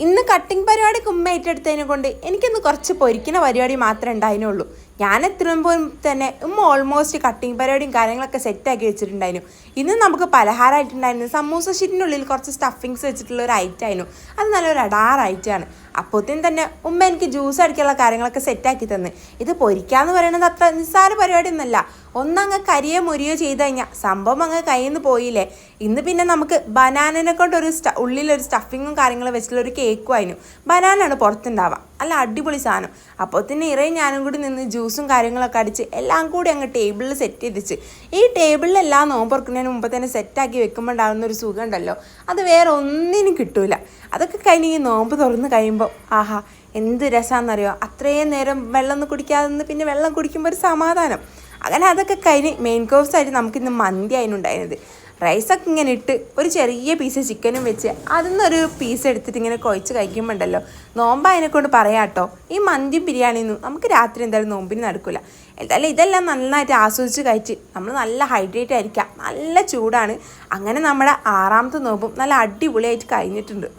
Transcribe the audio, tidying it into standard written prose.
ഇന്ന് കട്ടിങ് പരിപാടിക്ക് ഉമ്മ ഏറ്റെടുത്തതിനെ കൊണ്ട് എനിക്കിന്ന് കുറച്ച് പൊരിക്കുന്ന പരിപാടി മാത്രമേ ഉണ്ടായിരുന്നുള്ളൂ. ഞാൻ എത്തുമ്പോൾ തന്നെ ഉമ്മ ഓൾമോസ്റ്റ് കട്ടിങ് പരിപാടിയും കാര്യങ്ങളൊക്കെ സെറ്റാക്കി വെച്ചിട്ടുണ്ടായിരുന്നു. ഇന്ന് നമുക്ക് പലഹാരമായിട്ടുണ്ടായിരുന്നു സമൂസ ഷീറ്റിനുള്ളിൽ കുറച്ച് സ്റ്റഫിങ്സ് വെച്ചിട്ടുള്ള ഒരു ഐറ്റം ആയിരുന്നു. അത് നല്ലൊരു അടാർ ഐറ്റമാണ്. അപ്പോഴത്തേനും തന്നെ ഉമ്മ എനിക്ക് ജ്യൂസ് അടിക്കാനുള്ള കാര്യങ്ങളൊക്കെ സെറ്റാക്കി തന്ന്. ഇത് പൊരിക്കാന്ന് പറയുന്നത് അത്ര നിസ്സാര പരിപാടിയൊന്നുമല്ല. ഒന്നങ്ങ് കരിയോ മുരിയോ ചെയ്ത് കഴിഞ്ഞാൽ സംഭവം അങ്ങ് കയ്യിൽ നിന്ന് പോയില്ലേ. ഇന്ന് പിന്നെ നമുക്ക് ബനാനനെ കൊണ്ടൊരു ഉള്ളിലൊരു സ്റ്റഫിങ്ങും കാര്യങ്ങളും വെച്ചിട്ടുള്ള ഒരു കേക്കും ആയിരുന്നു. ബനാനാണ് പുറത്തുണ്ടാവുക, നല്ല അടിപൊളി സാധനം. അപ്പോൾ തന്നെ ഇറയും ഞാനും കൂടി നിന്ന് ജ്യൂസും കാര്യങ്ങളൊക്കെ അടിച്ച് എല്ലാം കൂടി അങ്ങ് ടേബിളിൽ സെറ്റ് ചെയ്തിച്ച് ഈ ടേബിളിലെല്ലാം നോമ്പുറക്കുന്നതിന് മുമ്പ് തന്നെ സെറ്റാക്കി വെക്കുമ്പോൾ ഉണ്ടാകുന്ന ഒരു സുഖം ഉണ്ടല്ലോ, അത് വേറെ ഒന്നിനും കിട്ടൂല. അതൊക്കെ കഴിഞ്ഞ് ഈ നോമ്പ് തുറന്ന് കഴിയുമ്പോൾ ആഹാ എന്ത് രസമാണെന്നറിയോ. അത്രയും നേരം വെള്ളം കുടിക്കാതെ നിന്ന് പിന്നെ വെള്ളം കുടിക്കുമ്പോൾ ഒരു സമാധാനം. അങ്ങനെ അതൊക്കെ കഴിഞ്ഞ് മെയിൻ കോഴ്സായിട്ട് നമുക്കിന്ന് മന്തി അതിനുണ്ടായിരുന്നത്. റൈസൊക്കെ ഇങ്ങനെ ഇട്ട് ഒരു ചെറിയ പീസ് ചിക്കനും വെച്ച് അതിൽ നിന്നൊരു പീസ് എടുത്തിട്ട് ഇങ്ങനെ കുഴച്ച് കഴിക്കുമ്പോൾ ഉണ്ടല്ലോ, നോമ്പ് അതിനെക്കൊണ്ട് പറയാം കേട്ടോ. ഈ മന്തി ബിരിയാണിയൊന്നും നമുക്ക് രാത്രി എന്തായാലും നോമ്പിന് നടക്കില്ല. എന്തായാലും ഇതെല്ലാം നന്നായിട്ട് ആസ്വദിച്ച് കഴിച്ച് നമ്മൾ നല്ല ഹൈഡ്രേറ്റ് ആയിരിക്കാം. നല്ല ചൂടാണ്. അങ്ങനെ നമ്മുടെ 6ാമത്തെ നോമ്പും നല്ല അടിപൊളിയായിട്ട് കഴിഞ്ഞിട്ടുണ്ട്.